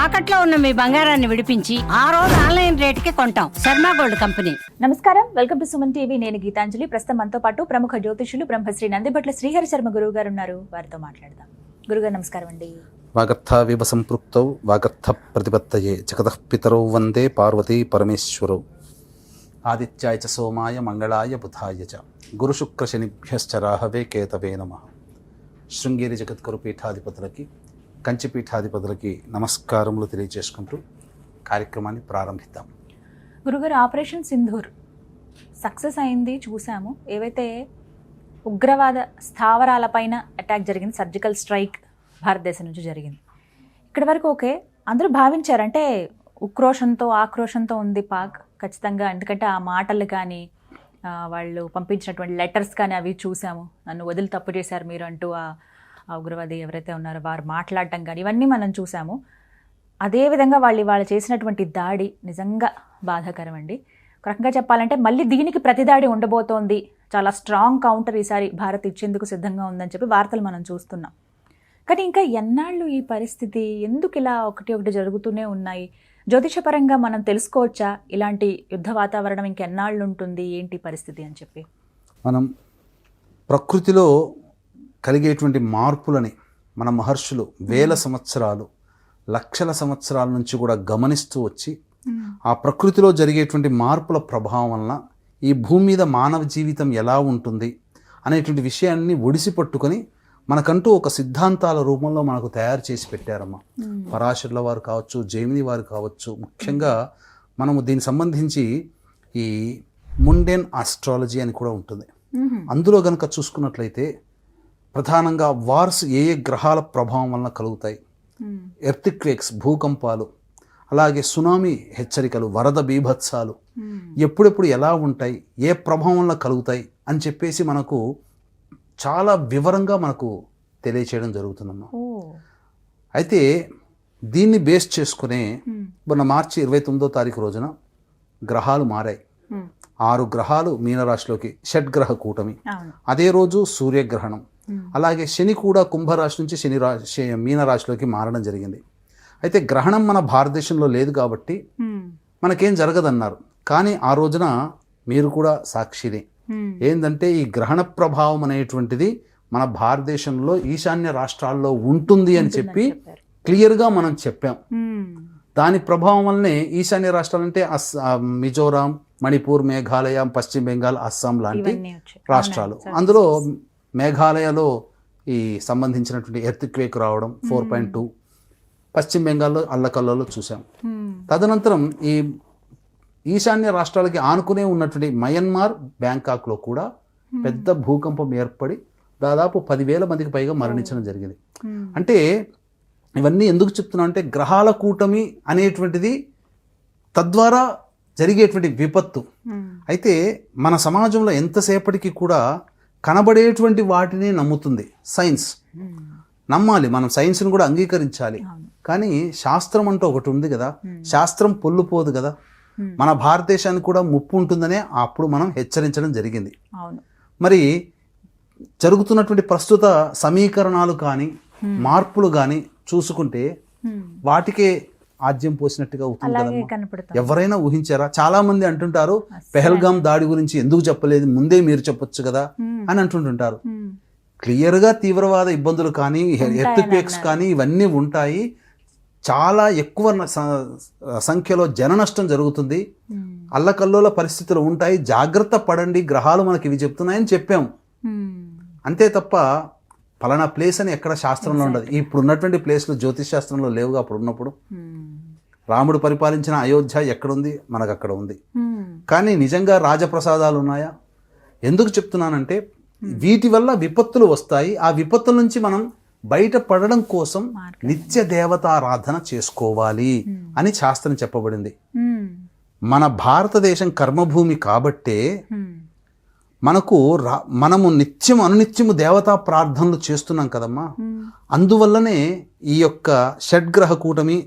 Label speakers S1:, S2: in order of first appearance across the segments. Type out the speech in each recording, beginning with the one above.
S1: తాకట్లో ఉన్న మీ బంగారాన్ని విడిపించి ఆ రోజు ఆన్లైన్ రేటుకి కొంటాం. Sharma gold company.
S2: నమస్కారం, వెల్కమ్ టు సుమన్ టీవీ. నేను గీతాంజలి. ప్రస్తుతం మనతో పాటు ప్రముఖ జ్యోతిషులు బ్రహ్మశ్రీ నందిబట్ల శ్రీహరి శర్మ గురువు గారు ఉన్నారు. వారితో మాట్లాడదాం. గురుగారు నమస్కారం అండి.
S3: వాగర్థ వివ సంపృక్తౌ వాగర్థ ప్రతిపత్తయే జగతః పితరౌ వందే పార్వతీ పరమేశ్వరౌ. ఆదిత్యాయ చ సోమాయ మంగళాయ బుధాయ చ గురుశుక్ర శనిభ్యశ్చ రాహవే కేతవే నమః. శృంగేరి జగద్గురు పీఠాధిపతులకి, కంచి పీఠాధిపతులకి నమస్కారములు తెలియజేసుకుంటూ కార్యక్రమాన్ని ప్రారంభిద్దాం.
S2: గురుగారు, ఆపరేషన్ సింధూర్ సక్సెస్ అయింది, చూసాము. ఏవైతే ఉగ్రవాద స్థావరాలపైన అటాక్ జరిగింది, సర్జికల్ స్ట్రైక్ భారతదేశం నుంచి జరిగింది. ఇక్కడి వరకు ఓకే, అందరూ భావించారంటే ఉక్రోషంతో ఆక్రోషంతో ఉంది పాక్ ఖచ్చితంగా. ఎందుకంటే ఆ మాటలు కానీ వాళ్ళు పంపించినటువంటి లెటర్స్ కానీ అవి చూసాము. నన్ను వదిలి తప్పు చేశారు మీరు అంటూ ఆ ఉగ్రవాది ఎవరైతే ఉన్నారో వారు మాట్లాడటం కానీ ఇవన్నీ మనం చూసాము. అదేవిధంగా వాళ్ళు చేసినటువంటి దాడి నిజంగా బాధాకరం అండి. ఒక రకంగా చెప్పాలంటే మళ్ళీ దీనికి ప్రతిదాడి ఉండబోతోంది, చాలా స్ట్రాంగ్ కౌంటర్ ఈసారి భారత్ ఇచ్చేందుకు సిద్ధంగా ఉందని చెప్పి వార్తలు మనం చూస్తున్నాం. కానీ ఇంకా ఎన్నాళ్ళు ఈ పరిస్థితి, ఎందుకు ఇలా ఒకటి జరుగుతూనే ఉన్నాయి? జ్యోతిషపరంగా మనం తెలుసుకోవచ్చా ఇలాంటి యుద్ధ వాతావరణం ఇంకెన్నాళ్ళు ఉంటుంది, ఏంటి పరిస్థితి అని చెప్పి?
S3: మనం ప్రకృతిలో కలిగేటువంటి మార్పులని మన మహర్షులు వేల సంవత్సరాలు, లక్షల సంవత్సరాల నుంచి కూడా గమనిస్తూ వచ్చి ఆ ప్రకృతిలో జరిగేటువంటి మార్పుల ప్రభావం వలన ఈ భూమి మీద మానవ జీవితం ఎలా ఉంటుంది అనేటువంటి విషయాన్ని ఒడిసి పట్టుకొని మనకంటూ ఒక సిద్ధాంతాల రూపంలో మనకు తయారు చేసి పెట్టారమ్మా. పరాశరుల వారు కావచ్చు, జైమిని వారు కావచ్చు. ముఖ్యంగా మనము దీనికి సంబంధించి ఈ ముండెన్ ఆస్ట్రాలజీ అని కూడా ఉంటుంది. అందులో కనుక చూసుకున్నట్లయితే ప్రధానంగా వార్స్ ఏ గ్రహాల ప్రభావం వలన కలుగుతాయి, ఎర్త్క్వేక్స్ భూకంపాలు, అలాగే సునామీ హెచ్చరికలు, వరద బీభత్సాలు ఎప్పుడెప్పుడు ఎలా ఉంటాయి, ఏ ప్రభావం వల్ల కలుగుతాయి అని చెప్పేసి మనకు చాలా వివరంగా మనకు తెలియచేయడం జరుగుతుందమ్మా. అయితే దీన్ని బేస్ చేసుకునే మొన్న మార్చి 29వ తారీఖు రోజున గ్రహాలు మారాయి. 6 గ్రహాలు మీనరాశిలోకి, షడ్గ్రహ కూటమి. అదే రోజు సూర్యగ్రహణం. అలాగే శని కూడా కుంభరాశి నుంచి మీనరాశిలోకి మారడం జరిగింది. అయితే గ్రహణం మన భారతదేశంలో లేదు కాబట్టి మనకేం జరగదన్నారు. కానీ ఆ రోజున మీరు కూడా సాక్షినే. ఏంటంటే ఈ గ్రహణ ప్రభావం అనేటువంటిది మన భారతదేశంలో ఈశాన్య రాష్ట్రాల్లో ఉంటుంది అని చెప్పి క్లియర్గా మనం చెప్పాం. దాని ప్రభావం వల్లనే ఈశాన్య రాష్ట్రాలు అంటే మిజోరాం, మణిపూర్, మేఘాలయ, పశ్చిమ బెంగాల్, అస్సాం లాంటి రాష్ట్రాలు. అందులో మేఘాలయలో ఈ సంబంధించినటువంటి ఎర్త్క్వేక్ రావడం 4.2, పశ్చిమ బెంగాల్లో అల్లకల్లలో చూసాం. తదనంతరం ఈ ఈశాన్య రాష్ట్రాలకి ఆనుకునే ఉన్నటువంటి మయన్మార్, బ్యాంకాక్లో కూడా పెద్ద భూకంపం ఏర్పడి దాదాపు 10,000 మందికి పైగా మరణించడం జరిగింది. అంటే ఇవన్నీ ఎందుకు చెప్తున్నా అంటే గ్రహాల కూటమి అనేటువంటిది తద్వారా జరిగేటువంటి విపత్తు. అయితే మన సమాజంలో ఎంతసేపటికి కూడా కనబడేటువంటి వాటిని నమ్ముతుంది సైన్స్. నమ్మాలి, మనం సైన్స్ని కూడా అంగీకరించాలి. కానీ శాస్త్రం అంటూ ఒకటి ఉంది కదా, శాస్త్రం పొల్లుపోదు కదా. మన భారతదేశానికి కూడా ముప్పు ఉంటుందనే అప్పుడు మనం హెచ్చరించడం జరిగింది. మరి జరుగుతున్నటువంటి ప్రస్తుత సమీకరణాలు కానీ మార్పులు కానీ చూసుకుంటే వాటికే ఆజ్యం పోసినట్టుగా అవుతుంది కదా. ఎవరైనా ఊహించారా? చాలా మంది అంటుంటారు పెహల్గాం దాడి గురించి ఎందుకు చెప్పలేదు, ముందే మీరు చెప్పొచ్చు కదా అని అంటుంటుంటారు. క్లియర్గా తీవ్రవాద ఇబ్బందులు కానీ, ఎర్త్క్వేక్స్ కానీ ఇవన్నీ ఉంటాయి. చాలా ఎక్కువ సంఖ్యలో జన నష్టం జరుగుతుంది, అల్లకల్లోల పరిస్థితులు ఉంటాయి, జాగ్రత్త పడండి, గ్రహాలు మనకి ఇవి చెప్తున్నాయని చెప్పాం. అంతే తప్ప పలానా ప్లేస్ అని ఎక్కడ శాస్త్రంలో ఉండదు. ఇప్పుడు ఉన్నటువంటి ప్లేస్లు జ్యోతిష్ శాస్త్రంలో లేవుగా. అప్పుడు ఉన్నప్పుడు రాముడు పరిపాలించిన అయోధ్య ఎక్కడుంది? మనకు అక్కడ ఉంది. కానీ నిజంగా రాజప్రసాదాలు ఉన్నాయా? ఎందుకు చెప్తున్నానంటే వీటి వల్ల విపత్తులు వస్తాయి. ఆ విపత్తుల నుంచి మనం బయటపడడం కోసం నిత్య దేవతారాధన చేసుకోవాలి అని శాస్త్రం చెప్పబడింది. మన భారతదేశం కర్మభూమి కాబట్టే మనము అనునిత్యము దేవతా ప్రార్థనలు చేస్తున్నాం కదమ్మా. అందువల్లనే ఈ యొక్క షడ్గ్రహ కూటమి,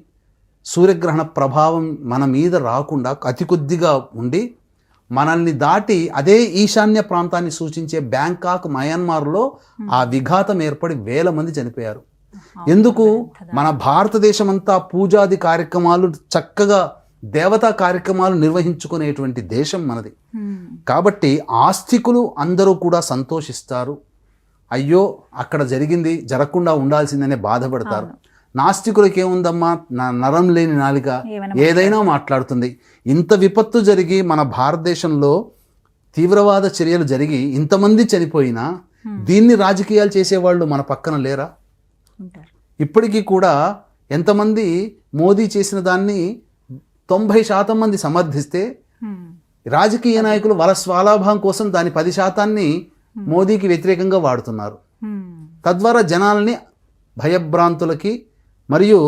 S3: సూర్యగ్రహణ ప్రభావం మన మీద రాకుండా అతి కొద్దిగా ఉండి మనల్ని దాటి అదే ఈశాన్య ప్రాంతాన్ని సూచించే బ్యాంకాక్, మయన్మార్లో ఆ విఘాతం ఏర్పడి 1000 మంది చనిపోయారు. ఎందుకు మన భారతదేశం అంతా పూజాది కార్యక్రమాలు చక్కగా దేవతా కార్యక్రమాలు నిర్వహించుకునేటువంటి దేశం మనది. కాబట్టి ఆస్తికులు అందరూ కూడా సంతోషిస్తారు, అయ్యో అక్కడ జరిగింది జరగకుండా ఉండాల్సిందనే బాధపడతారు. నాస్తికులకి ఏముందమ్మా, నరం లేని నాలిక ఏదైనా మాట్లాడుతుంది. ఇంత విపత్తు జరిగి మన భారతదేశంలో తీవ్రవాద చర్యలు జరిగి ఇంతమంది చనిపోయినా దీన్ని రాజకీయాలు చేసేవాళ్ళు మన పక్కన లేరా? ఇప్పటికీ కూడా ఎంతమంది మోదీ చేసిన దాన్ని 90% మంది సమర్థిస్తే రాజకీయ నాయకులు వాళ్ళ స్వలాభం కోసం దాని 10% మోదీకి వ్యతిరేకంగా వాడుతున్నారు. తద్వారా జనాల్ని భయభ్రాంతులకి మరియు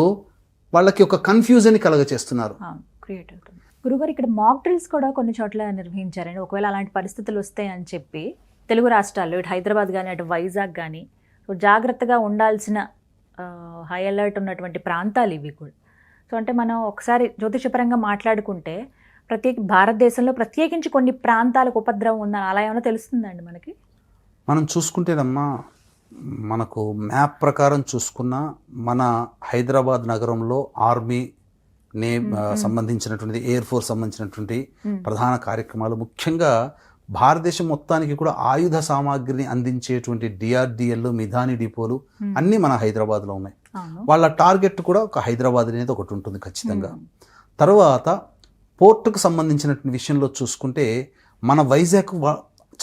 S3: వాళ్ళకి ఒక కన్ఫ్యూజన్ కలగచేస్తున్నారు.
S2: గురుగారు, ఇక్కడ మాక్ డ్రిల్స్ కూడా కొన్ని చోట్ల నిర్వహించారండి. ఒకవేళ అలాంటి పరిస్థితులు వస్తాయని చెప్పి తెలుగు రాష్ట్రాల్లో ఇటు హైదరాబాద్ కానీ అటు వైజాగ్ కానీ జాగ్రత్తగా ఉండాల్సిన హై అలర్ట్ ఉన్నటువంటి ప్రాంతాలు ఇవి కూడా. సో అంటే మనం ఒకసారి జ్యోతిషపరంగా మాట్లాడుకుంటే భారతదేశంలో ప్రత్యేకించి కొన్ని ప్రాంతాలకు ఉపద్రవం ఉందని అలా ఏమైనా తెలుస్తుందండి మనకి?
S3: మనం చూసుకుంటేనమ్మా, మనకు మ్యాప్ ప్రకారం చూసుకున్న మన హైదరాబాద్ నగరంలో ఆర్మీ సంబంధించినటువంటి, ఎయిర్ ఫోర్స్ సంబంధించినటువంటి ప్రధాన కార్యక్రమాలు, ముఖ్యంగా భారతదేశం మొత్తానికి కూడా ఆయుధ సామాగ్రిని అందించేటువంటి డిఆర్డిఎల్, మిధాని డిపోలు అన్నీ మన హైదరాబాద్లో ఉన్నాయి. వాళ్ళ టార్గెట్ కూడా ఒక హైదరాబాద్ అనేది ఒకటి ఉంటుంది ఖచ్చితంగా. తర్వాత పోర్టుకు సంబంధించినటువంటి విషయంలో చూసుకుంటే మన వైజాగ్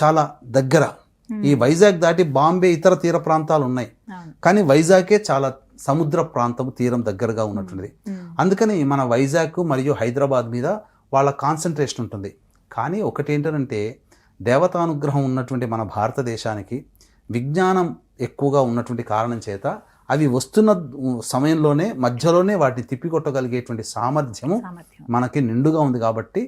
S3: చాలా దగ్గర. ఈ వైజాగ్ దాటి బాంబే ఇతర తీర ప్రాంతాలు ఉన్నాయి, కానీ వైజాగే చాలా సముద్ర ప్రాంతం, తీరం దగ్గరగా ఉన్నటువంటిది. అందుకని మన వైజాగ్ మరియు హైదరాబాద్ మీద వాళ్ళ కాన్సన్ట్రేషన్ ఉంటుంది. కానీ ఒకటి ఏంటంటే, దేవతానుగ్రహం ఉన్నటువంటి మన భారతదేశానికి విజ్ఞానం ఎక్కువగా ఉన్నటువంటి కారణం చేత అవి వస్తున్న సమయంలోనే మధ్యలోనే వాటిని తిప్పికొట్టగలిగేటువంటి సామర్థ్యము మనకి నిండుగా ఉంది. కాబట్టి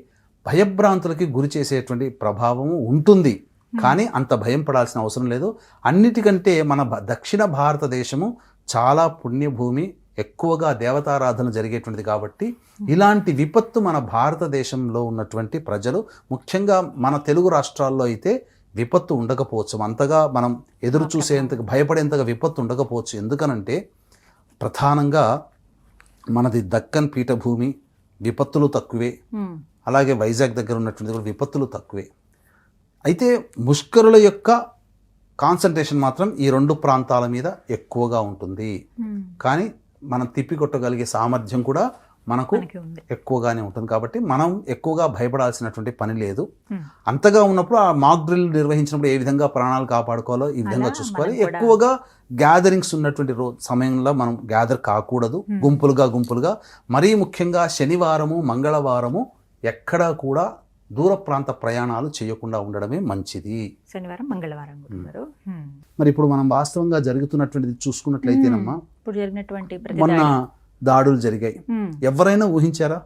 S3: భయభ్రాంతులకి గురి చేసేటువంటి ప్రభావము ఉంటుంది, కానీ అంత భయం పడాల్సిన అవసరం లేదు. అన్నిటికంటే మన దక్షిణ భారతదేశము చాలా పుణ్యభూమి, ఎక్కువగా దేవతారాధన జరిగేటువంటిది. కాబట్టి ఇలాంటి విపత్తు మన భారతదేశంలో ఉన్నటువంటి ప్రజలు, ముఖ్యంగా మన తెలుగు రాష్ట్రాల్లో అయితే విపత్తు ఉండకపోవచ్చు, అంతగా మనం ఎదురు చూసేంతగా భయపడేంతగా విపత్తు ఉండకపోవచ్చు. ఎందుకనంటే ప్రధానంగా మనది దక్కన్ పీఠభూమి, విపత్తులు తక్కువే. అలాగే వైజాగ్ దగ్గర ఉన్నటువంటి కూడా విపత్తులు తక్కువే. అయితే ముష్కరుల యొక్క కాన్సన్ట్రేషన్ మాత్రం ఈ రెండు ప్రాంతాల మీద ఎక్కువగా ఉంటుంది. కానీ మనం తిప్పికొట్టగలిగే సామర్థ్యం కూడా మనకు ఎక్కువగానే ఉంటుంది. కాబట్టి మనం ఎక్కువగా భయపడాల్సినటువంటి పని లేదు. అంతగా ఉన్నప్పుడు ఆ మాక్ డ్రిల్ నిర్వహించినప్పుడు ఏ విధంగా ప్రాణాలు కాపాడుకోవాలో ఈ విధంగా చూసుకోవాలి. ఎక్కువగా గ్యాదరింగ్స్ ఉన్నటువంటి సమయంలో మనం గ్యాదర్ కాకూడదు, గుంపులుగా. మరీ ముఖ్యంగా శనివారము, మంగళవారము ఎక్కడా కూడా దూర ప్రాంత ప్రయాణాలు చేయకుండా ఉండడమే మంచిది.
S2: శనివారం, మంగళవారం.
S3: మరి ఇప్పుడు మనం వాస్తవంగా జరుగుతున్నటువంటిది చూసుకున్నట్లయితేనమ్మా,
S2: ఇప్పుడు జరిగినటువంటి
S3: మొన్న దాడులు జరిగాయి, ఎవరైనా ఊహించారా?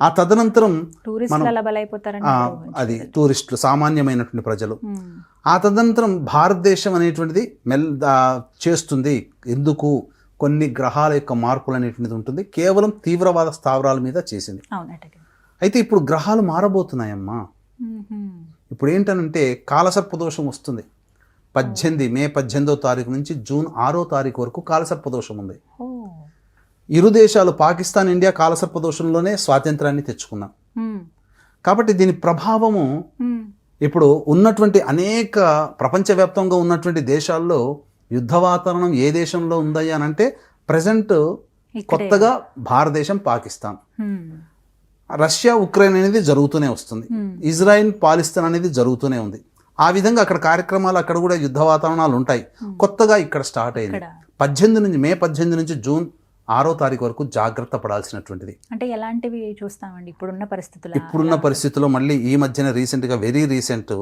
S3: ఆ తదనంతరం అది టూరిస్టులు, సామాన్యమైనటువంటి ప్రజలు, ఆ తదనంతరం భారతదేశం అనేటువంటిది చేస్తుంది. ఎందుకు? కొన్ని గ్రహాల యొక్క మార్పులు అనేటువంటిది ఉంటుంది, కేవలం తీవ్రవాద స్థావరాల మీద చేసింది. అయితే ఇప్పుడు గ్రహాలు మారబోతున్నాయమ్మా. ఇప్పుడు ఏంటనంటే కాలసర్పదోషం వస్తుంది. మే 18వ తారీఖు నుంచి జూన్ 6వ తారీఖు వరకు కాలసర్పదోషం ఉంది. ఇరు దేశాలు పాకిస్తాన్, ఇండియా కాలసర్పదోషంలోనే స్వాతంత్రాన్ని తెచ్చుకున్నాం. కాబట్టి దీని ప్రభావము ఇప్పుడు ఉన్నటువంటి అనేక ప్రపంచవ్యాప్తంగా ఉన్నటువంటి దేశాల్లో యుద్ధ వాతావరణం ఏ దేశంలో ఉందయ్యా అని అంటే ప్రజెంట్ కొత్తగా భారతదేశం, పాకిస్తాన్, రష్యా, ఉక్రెయిన్ అనేది జరుగుతూనే వస్తుంది, ఇజ్రాయిల్, పాలిస్తాన్ అనేది జరుగుతూనే ఉంది. ఆ విధంగా అక్కడ కార్యక్రమాలు, అక్కడ కూడా యుద్ధ వాతావరణాలు ఉంటాయి. కొత్తగా ఇక్కడ స్టార్ట్ అయింది. మే 18 నుంచి జూన్ 6వ తారీఖు వరకు జాగ్రత్త పడాల్సినటువంటిది.
S2: అంటే ఎలాంటివి చూస్తామండి
S3: ఇప్పుడున్న పరిస్థితుల్లో? మళ్ళీ ఈ మధ్యన రీసెంట్గా, వెరీ రీసెంట్,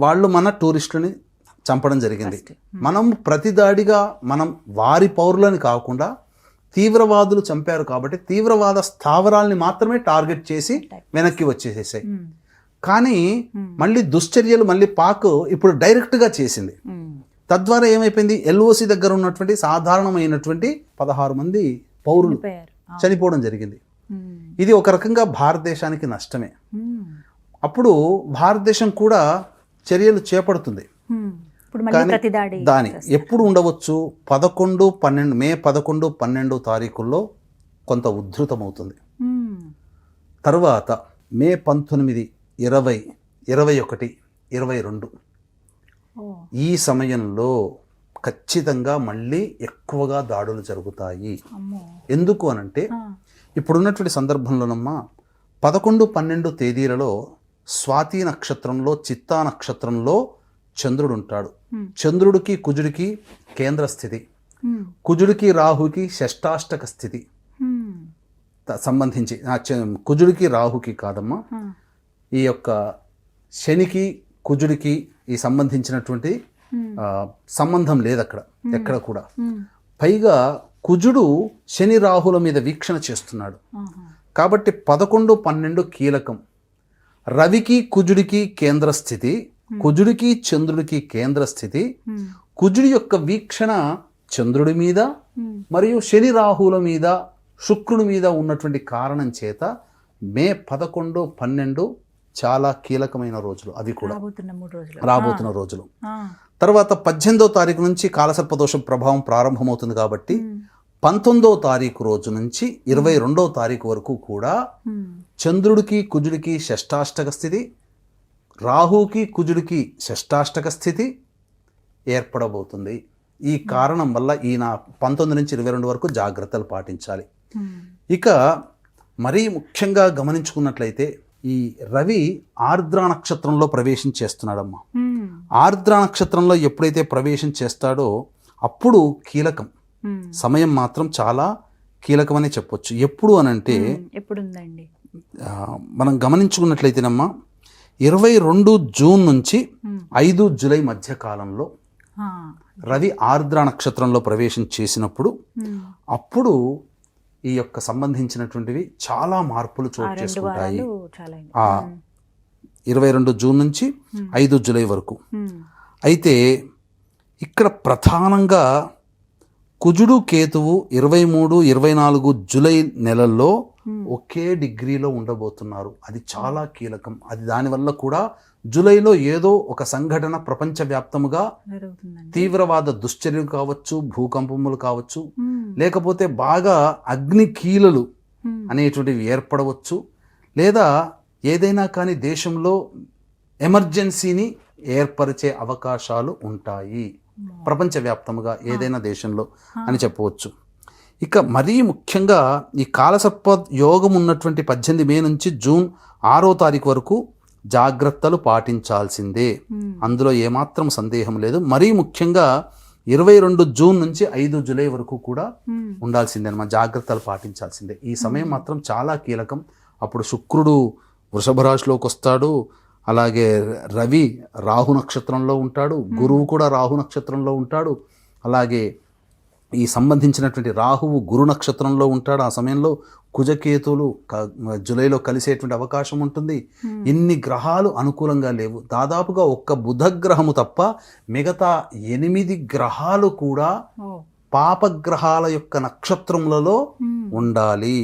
S3: వాళ్ళు మన టూరిస్టులని చంపడం జరిగింది. మనం ప్రతిదాడిగా మనం వారి పౌరులని కాకుండా తీవ్రవాదులు చంపారు కాబట్టి తీవ్రవాద స్థావరాల్ని మాత్రమే టార్గెట్ చేసి వెనక్కి వచ్చేసేసాయి. కానీ మళ్ళీ దుశ్చర్యలు మళ్ళీ పాక్ ఇప్పుడు డైరెక్ట్గా చేసింది. తద్వారా ఏమైపోయింది? ఎల్ఓసి దగ్గర ఉన్నటువంటి సాధారణమైనటువంటి 16 మంది పౌరులు చనిపోవడం జరిగింది. ఇది ఒక రకంగా భారతదేశానికి నష్టమే. అప్పుడు భారతదేశం కూడా చర్యలు చేపడుతుంది.
S2: ఇప్పుడు మళ్ళీ
S3: కానీ
S2: ప్రతి
S3: దాని ఎప్పుడు ఉండవచ్చు 11, 12 మే 11, 12 తారీఖుల్లో కొంత ఉద్ధృతమవుతుంది. తరువాత మే 19, 20, 21, 22 ఈ సమయంలో ఖచ్చితంగా మళ్ళీ ఎక్కువగా దాడులు జరుగుతాయి. ఎందుకు అనంటే ఇప్పుడున్నటువంటి సందర్భంలోనమ్మా 11, 12 తేదీలలో స్వాతి నక్షత్రంలో చిత్తా నక్షత్రంలో చంద్రుడు ఉంటాడు. చంద్రుడికి కుజుడికి కేంద్ర స్థితి, కుజుడికి రాహుకి షష్టాష్టక స్థితి సంబంధించి కుజుడికి రాహుకి కాదమ్మా, ఈ యొక్క శనికి కుజుడికి ఈ సంబంధించినటువంటి సంబంధం లేదు అక్కడ ఎక్కడ కూడా. పైగా కుజుడు శని రాహుల మీద వీక్షణ చేస్తున్నాడు కాబట్టి 11, 12 కీలకం. రవికి కుజుడికి కేంద్ర స్థితి, కుజుడికి చంద్రుడికి కేంద్ర స్థితి, కుజుడి యొక్క వీక్షణ చంద్రుడి మీద మరియు శని రాహుల మీద శుక్రుడి మీద ఉన్నటువంటి కారణం చేత మే 11, 12 చాలా కీలకమైన రోజులు. అవి కూడా రాబోతున్న రోజులు. తర్వాత 18వ తారీఖు నుంచి కాలసర్పదోషం ప్రభావం ప్రారంభమవుతుంది కాబట్టి 19వ తారీఖు రోజు నుంచి 22వ తారీఖు వరకు కూడా చంద్రుడికి కుజుడికి షష్టాష్టక స్థితి, రాహుకి కుజుడికి షష్టాష్టక స్థితి ఏర్పడబోతుంది. ఈ కారణం వల్ల ఈయన 19 నుంచి 22 వరకు జాగ్రత్తలు పాటించాలి. ఇక మరీ ముఖ్యంగా గమనించుకున్నట్లయితే ఈ రవి ఆర్ద్ర నక్షత్రంలో ప్రవేశం చేస్తున్నాడమ్మా. ఆర్ద్ర నక్షత్రంలో ఎప్పుడైతే ప్రవేశం చేస్తాడో అప్పుడు కీలకం, సమయం మాత్రం చాలా కీలకమనే చెప్పొచ్చు. ఎప్పుడు అనంటే మనం గమనించుకున్నట్లయితేనమ్మా 22 జూన్ నుంచి 5 జూలై మధ్య కాలంలో రవి ఆర్ద్ర నక్షత్రంలో ప్రవేశం చేసినప్పుడు అప్పుడు ఈ యొక్క సంబంధించినటువంటివి చాలా మార్పులు చోటు చేసుకుంటాయి. 22 జూన్ నుంచి 5 జూలై వరకు. అయితే ఇక్కడ ప్రధానంగా కుజుడు కేతువు 23, 24 జూలై నెలల్లో ఒకే డిగ్రీలో ఉండబోతున్నారు. అది చాలా కీలకం. అది దానివల్ల కూడా జూలైలో ఏదో ఒక సంఘటన ప్రపంచవ్యాప్తముగా తీవ్రవాద దుశ్చర్యలు కావచ్చు, భూకంపములు కావచ్చు, లేకపోతే బాగా అగ్ని కీలలు అనేటువంటివి ఏర్పడవచ్చు, లేదా ఏదైనా కానీ దేశంలో ఎమర్జెన్సీని ఏర్పరిచే అవకాశాలు ఉంటాయి ప్రపంచవ్యాప్తంగా ఏదైనా దేశంలో అని చెప్పవచ్చు. ఇక మరీ ముఖ్యంగా ఈ కాలసర్ప యోగం ఉన్నటువంటి 18 మే నుంచి జూన్ 6వ తారీఖు వరకు జాగ్రత్తలు పాటించాల్సిందే, అందులో ఏమాత్రం సందేహం లేదు. మరీ ముఖ్యంగా 22 జూన్ నుంచి 5 జూలై వరకు కూడా ఉండాల్సిందే అన్నమాట, జాగ్రత్తలు పాటించాల్సిందే. ఈ సమయం మాత్రం చాలా కీలకం. అప్పుడు శుక్రుడు వృషభ రాశిలోకి వస్తాడు, అలాగే రవి రాహు నక్షత్రంలో ఉంటాడు, గురువు కూడా రాహు నక్షత్రంలో ఉంటాడు, అలాగే ఈ సంబంధించినటువంటి రాహువు గురు నక్షత్రంలో ఉంటాడు. ఆ సమయంలో కుజకేతువులు జూలైలో కలిసేటువంటి అవకాశం ఉంటుంది. ఇన్ని గ్రహాలు అనుకూలంగా లేవు. దాదాపుగా ఒక్క బుధ గ్రహము తప్ప మిగతా 8 గ్రహాలు కూడా పాపగ్రహాల యొక్క నక్షత్రములలో ఉండాలి.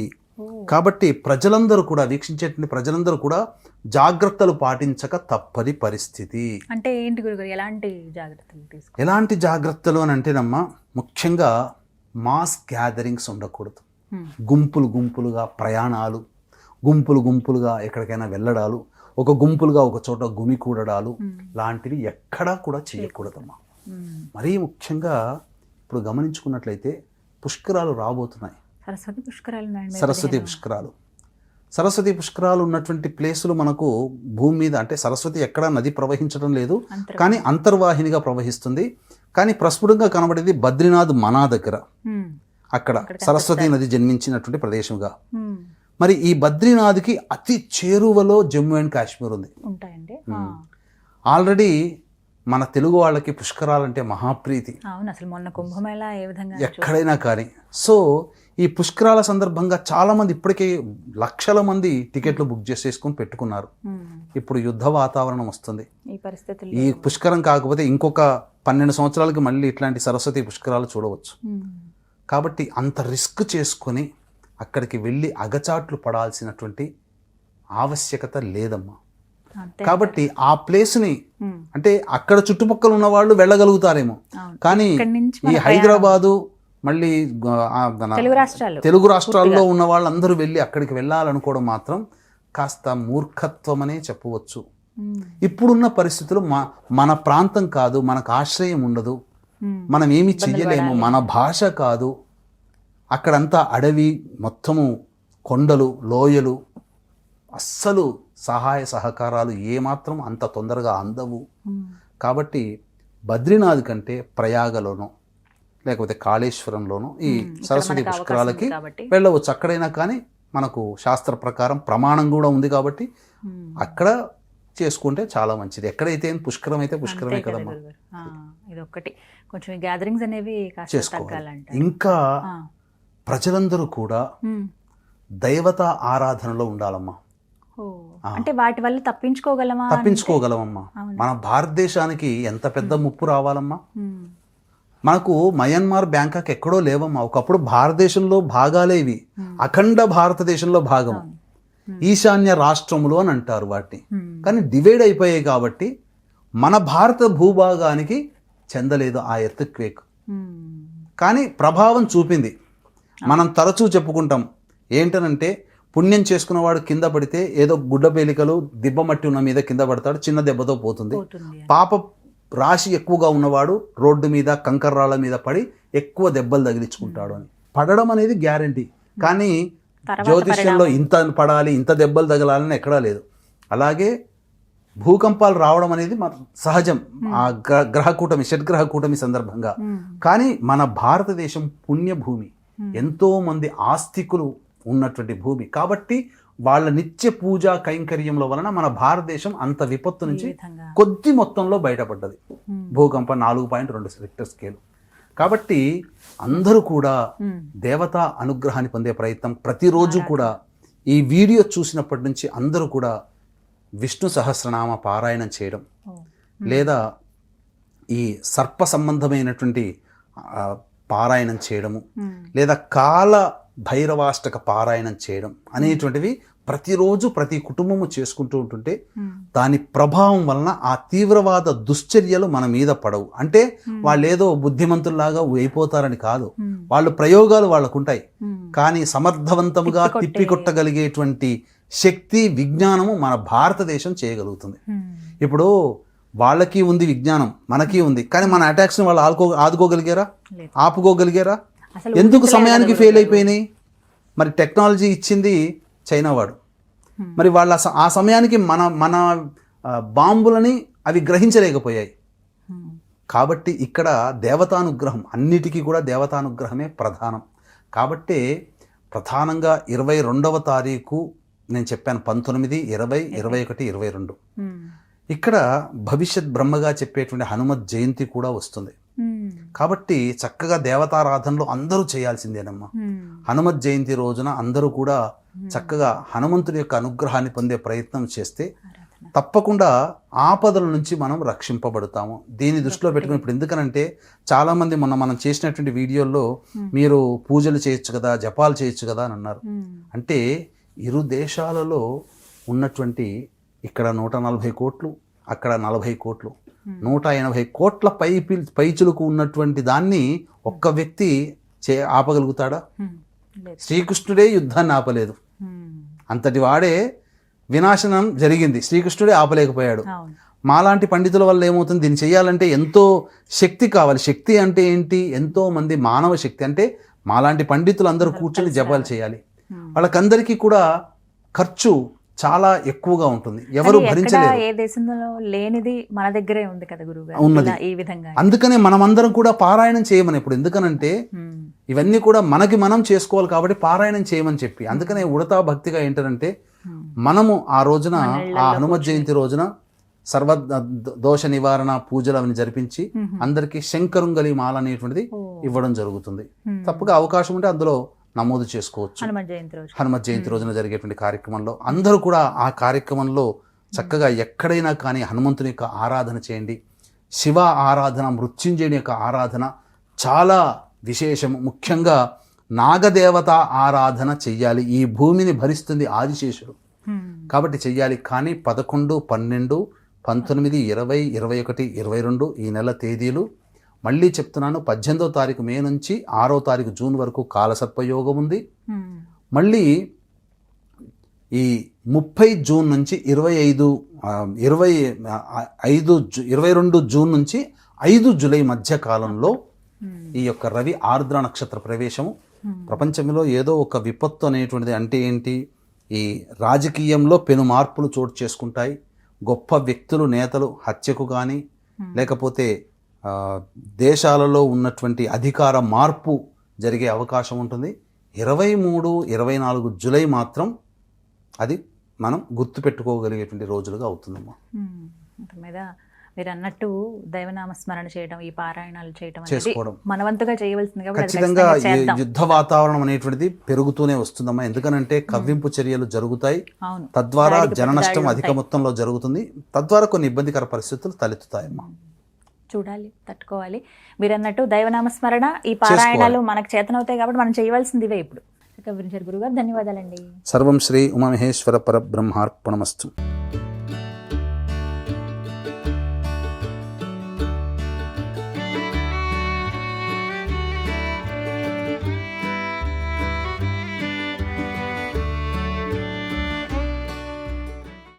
S3: కాబట్టి ప్రజలందరూ కూడా, వీక్షించేటువంటి ప్రజలందరూ కూడా జాగ్రత్తలు పాటించక తప్పని పరిస్థితి.
S2: అంటే ఏంటి గురుగారు, ఎలాంటి జాగ్రత్తలు తీసుకోవాలి?
S3: ఎలాంటి జాగ్రత్తలు అని అంటేనమ్మా, ముఖ్యంగా మాస్ గ్యాదరింగ్స్ ఉండకూడదు. గుంపులు గుంపులుగా ప్రయాణాలు, గుంపులు గుంపులుగా ఎక్కడికైనా వెళ్ళడాలు, ఒక గుంపులుగా ఒక చోట గుమికూడడాలు లాంటివి ఎక్కడా కూడా చేయకూడదమ్మా. మరీ ముఖ్యంగా ఇప్పుడు గమనించుకున్నట్లయితే పుష్కరాలు రాబోతున్నాయి. సరస్వతి పుష్కరాలు ఉన్నటువంటి ప్లేసులు మనకు భూమి మీద, అంటే సరస్వతి ఎక్కడా నది ప్రవహించడం లేదు, కానీ అంతర్వాహినిగా ప్రవహిస్తుంది. కానీ ప్రస్ఫుటంగా కనబడేది బద్రీనాథ్ మనా దగ్గర, అక్కడ సరస్వతి నది జన్మించినటువంటి ప్రదేశంగా. మరి ఈ బద్రీనాథ్కి అతి చేరువలో జమ్మూ అండ్ కాశ్మీర్ ఉంది. ఆల్రెడీ మన తెలుగు వాళ్ళకి పుష్కరాలంటే మహాప్రీతి,
S2: అసలు మొన్న కుంభమేళా ఏ విధంగా
S3: ఎక్కడైనా కానీ. సో ఈ పుష్కరాల సందర్భంగా చాలా మంది ఇప్పటికే లక్షల మంది టికెట్లు బుక్ చేసేసుకొని పెట్టుకున్నారు. ఇప్పుడు యుద్ధ వాతావరణం వస్తుంది. ఈ పుష్కరం కాకపోతే ఇంకొక 12 సంవత్సరాలకి మళ్ళీ ఇట్లాంటి సరస్వతి పుష్కరాలు చూడవచ్చు. కాబట్టి అంత రిస్క్ చేసుకొని అక్కడికి వెళ్ళి అగచాట్లు పడాల్సినటువంటి ఆవశ్యకత లేదమ్మా.
S2: అంతే.
S3: కాబట్టి ఆ ప్లేస్ని అంటే అక్కడ చుట్టుపక్కల ఉన్న వాళ్ళు వెళ్ళగలుగుతారేమో,
S2: అవును.
S3: కానీ
S2: ఇక్కడి నుంచి
S3: ఈ హైదరాబాదు మళ్ళీ తెలుగు రాష్ట్రాల్లో ఉన్న వాళ్ళందరూ వెళ్ళి అక్కడికి వెళ్ళాలనుకోవడం మాత్రం కాస్త మూర్ఖత్వం అనే చెప్పవచ్చు. ఇప్పుడున్న పరిస్థితులు మన ప్రాంతం కాదు, మనకు ఆశ్రయం ఉండదు, మనం ఏమి చెయ్యలేము, మన భాష కాదు, అక్కడంతా అడవి, మొత్తము కొండలు, లోయలు, అస్సలు సహాయ సహకారాలు ఏమాత్రం అంత తొందరగా అందవు. కాబట్టి బద్రీనాథ్ కంటే ప్రయాగలోనో లేకపోతే కాళేశ్వరంలోనో ఈ సరస్వతి పుష్కరాలకి వెళ్ళవచ్చు. అక్కడైనా కానీ మనకు శాస్త్ర ప్రకారం ప్రమాణం కూడా ఉంది కాబట్టి అక్కడ చేసుకుంటే చాలా మంచిది. ఎక్కడైతే పుష్కరం అయితే పుష్కరమే కదమ్మా.
S2: ఇది ఒక్కటి కొంచెం గ్యాదరింగ్స్ అనేవి
S3: చేసుకోవాలి. ఇంకా ప్రజలందరూ కూడా దైవత ఆరాధనలో ఉండాలమ్మా.
S2: అంటే వాటి వల్ల
S3: తప్పించుకోగలమమ్మా. మన భారతదేశానికి ఎంత పెద్ద ముప్పు రావాలమ్మా. మనకు మయన్మార్, బ్యాంకాక్ ఎక్కడో లేవమ్మా. ఒకప్పుడు భారతదేశంలో భాగాలే ఇవి, అఖండ భారతదేశంలో భాగం, ఈశాన్య రాష్ట్రములు అని అంటారు వాటిని. కానీ డివైడ్ అయిపోయాయి కాబట్టి మన భారత భూభాగానికి చెందలేదు ఆ ఎర్త్క్వేక్. కానీ ప్రభావం చూపింది. మనం తరచూ చెప్పుకుంటాం ఏంటనంటే, పుణ్యం చేసుకున్నవాడు కింద పడితే ఏదో గుడ్డపేలికలు దిబ్బమట్టి ఉన్న మీద కింద పడతాడు, చిన్న దెబ్బతో పోతుంది. పాప రాశి ఎక్కువగా ఉన్నవాడు రోడ్డు మీద కంకర్రాళ్ళ మీద పడి ఎక్కువ దెబ్బలు తగిలించుకుంటాడు అని. పడడం అనేది గ్యారంటీ, కానీ జ్యోతిష్యంలో ఇంత పడాలి, ఇంత దెబ్బలు తగలాలని ఎక్కడా లేదు. అలాగే భూకంపాలు రావడం అనేది సహజం ఆ గ్రహకూటమి, షడ్గ్రహ కూటమి సందర్భంగా. కానీ మన భారతదేశం పుణ్యభూమి, ఎంతో మంది ఆస్తికులు ఉన్నటువంటి భూమి కాబట్టి వాళ్ళ నిత్య పూజా కైంకర్యముల వలన మన భారతదేశం అంత విపత్తు నుంచి కొద్ది మొత్తంలో బయటపడ్డది. భూకంపం 4.2 రిక్టర్ స్కేల్. కాబట్టి అందరూ కూడా దేవతా అనుగ్రహాన్ని పొందే ప్రయత్నం ప్రతిరోజు కూడా ఈ వీడియో చూసినప్పటి నుంచి అందరూ కూడా విష్ణు సహస్రనామ పారాయణం చేయడం, లేదా ఈ సర్ప సంబంధమైనటువంటి పారాయణం చేయడము, లేదా కాల భైరవాష్టక పారాయణం చేయడం అనేటువంటివి ప్రతిరోజు ప్రతి కుటుంబము చేసుకుంటూ ఉంటుంటే దాని ప్రభావం వలన ఆ తీవ్రవాద దుశ్చర్యలు మన మీద పడవు. అంటే వాళ్ళు ఏదో బుద్ధిమంతుల్లాగా అయిపోతారని కాదు, వాళ్ళు ప్రయోగాలు వాళ్ళకుంటాయి, కానీ సమర్థవంతముగా తిప్పికొట్టగలిగేటువంటి శక్తి, విజ్ఞానము మన భారతదేశం చేయగలుగుతుంది. ఇప్పుడు వాళ్ళకి ఉంది విజ్ఞానం, మనకి ఉంది, కానీ మన అటాక్స్ని వాళ్ళు ఆదుకోగలిగారా, ఆపుకోగలిగారా? ఎందుకు సమయానికి ఫెయిల్ అయిపోయినాయి? మరి టెక్నాలజీ ఇచ్చింది చైనా వాడు, మరి వాళ్ళ ఆ సమయానికి మన బాంబులని అవి గ్రహించలేకపోయాయి. కాబట్టి ఇక్కడ దేవతానుగ్రహం, అన్నిటికీ కూడా దేవతానుగ్రహమే ప్రధానం. కాబట్టి ప్రధానంగా 22వ తారీఖు నేను చెప్పాను, 19, 20, 21, 22 ఇక్కడ భవిష్యత్ బ్రహ్మగా చెప్పేటువంటి హనుమత్ జయంతి కూడా వస్తుంది. కాబట్టి చక్కగా దేవతారాధనలు అందరూ చేయాల్సిందేనమ్మా. హనుమత్ జయంతి రోజున అందరూ కూడా చక్కగా హనుమంతుడి యొక్క అనుగ్రహాన్ని పొందే ప్రయత్నం చేస్తే తప్పకుండా ఆపదల నుంచి మనం రక్షింపబడతాము. దీన్ని దృష్టిలో పెట్టుకుని ఇప్పుడు ఎందుకనంటే చాలామంది మనం చేసినటువంటి వీడియోల్లో మీరు పూజలు చేయొచ్చు కదా, జపాలు చేయొచ్చు కదా అని అన్నారు. అంటే ఇరు దేశాలలో ఉన్నటువంటి ఇక్కడ 140 కోట్లు, అక్కడ 40 కోట్లు, 180 కోట్ల పైచులకు ఉన్నటువంటి దాన్ని ఒక్క వ్యక్తి ఆపగలుగుతాడా? శ్రీకృష్ణుడే యుద్ధాన్ని ఆపలేదు, అంతటి వాడే వినాశనం జరిగింది, శ్రీకృష్ణుడే ఆపలేకపోయాడు. మాలాంటి పండితుల వల్ల ఏమవుతుంది, దీన్ని చేయాలంటే ఎంతో శక్తి కావాలి. శక్తి అంటే ఏంటి? ఎంతో మంది మానవ శక్తి. అంటే మాలాంటి పండితులు అందరూ కూర్చొని జపాలు చేయాలి. వాళ్ళకందరికీ కూడా ఖర్చు చాలా ఎక్కువగా ఉంటుంది, ఎవరు భరించలేరు.
S2: ఏ దేశంలో లేనిది మన దగ్గరే ఉంది కదా గురువుగారు,
S3: ఉన్నది.
S2: ఈ విధంగా
S3: అందుకనే మనమందరం కూడా పారాయణం చేయమని ఇప్పుడు, ఎందుకనంటే ఇవన్నీ కూడా మనకి మనం చేసుకోవాలి కాబట్టి పారాయణం చేయమని చెప్పి, అందుకనే ఉడతా భక్తిగా ఏంటంటే మనము ఆ రోజున ఆ హనుమత్ జయంతి రోజున సర్వ దోష నివారణ పూజలు అవన్నీ జరిపించి అందరికీ శంకరుంగలి మాల అనేటువంటిది ఇవ్వడం జరుగుతుంది. తప్పగా అవకాశం ఉంటే అందులో నమోదు చేసుకోవచ్చు. హనుమత్ జయంతి రోజున జరిగేటువంటి కార్యక్రమంలో అందరూ కూడా ఆ కార్యక్రమంలో చక్కగా ఎక్కడైనా కానీ హనుమంతుని యొక్క ఆరాధన చేయండి. శివ ఆరాధన, మృత్యుంజయుని యొక్క ఆరాధన చాలా విశేషము. ముఖ్యంగా నాగదేవత ఆరాధన చెయ్యాలి. ఈ భూమిని భరిస్తుంది ఆదిశేషుడు. కాబట్టి చెయ్యాలి. కానీ 11, 12, 19, 20, 21, 22 ఈ నెల తేదీలు మళ్ళీ చెప్తున్నాను. 18వ తారీఖు మే నుంచి 6వ తారీఖు జూన్ వరకు కాలసర్పయోగం ఉంది. మళ్ళీ ఈ 30 జూన్ నుంచి 22 జూన్ నుంచి 5 జూలై మధ్య కాలంలో ఈ యొక్క రవి ఆర్ద్ర నక్షత్ర ప్రవేశము. ప్రపంచంలో ఏదో ఒక విపత్తు అనేటువంటిది అంటే ఏంటి, ఈ రాజకీయంలో పెను మార్పులు చోటు చేసుకుంటాయి. గొప్ప వ్యక్తులు, నేతలు హత్యకు కానీ లేకపోతే దేశాలలో ఉన్నటువంటి అధికార మార్పు జరిగే అవకాశం ఉంటుంది. 23, 24 జూలై మాత్రం అది మనం గుర్తుపెట్టుకోగలిగేటువంటి రోజులుగా అవుతుందమ్మా.
S2: మొత్తం మీద మీరు అన్నట్టు దైవనామ స్మరణ చేయడం, ఈ పారాయణాలు చేయడం
S3: చేసుకోవడం
S2: మనవంతుగా చేయవలసింది కాబట్టి
S3: ఖచ్చితంగా యుద్ధ వాతావరణం అనేటువంటిది పెరుగుతూనే వస్తుందమ్మా. ఎందుకనంటే కవ్వింపు చర్యలు జరుగుతాయి, తద్వారా జన నష్టం అధిక మొత్తంలో జరుగుతుంది, తద్వారా కొన్ని ఇబ్బందికర పరిస్థితులు తలెత్తుతాయమ్మా.
S2: చూడాలి, తట్టుకోవాలి. మీరు అన్నట్టు దైవనామ స్మరణ, ఈ పారాయణాలు మనకు చేతనవుతాయి కాబట్టి మనం చేయవలసింది ఇవే. ఇప్పుడు వివరించారు గురుగారు, ధన్యవాదాలండి.
S3: సర్వం శ్రీ ఉమామహేశ్వర పరబ్రహ్మార్పణమస్తు.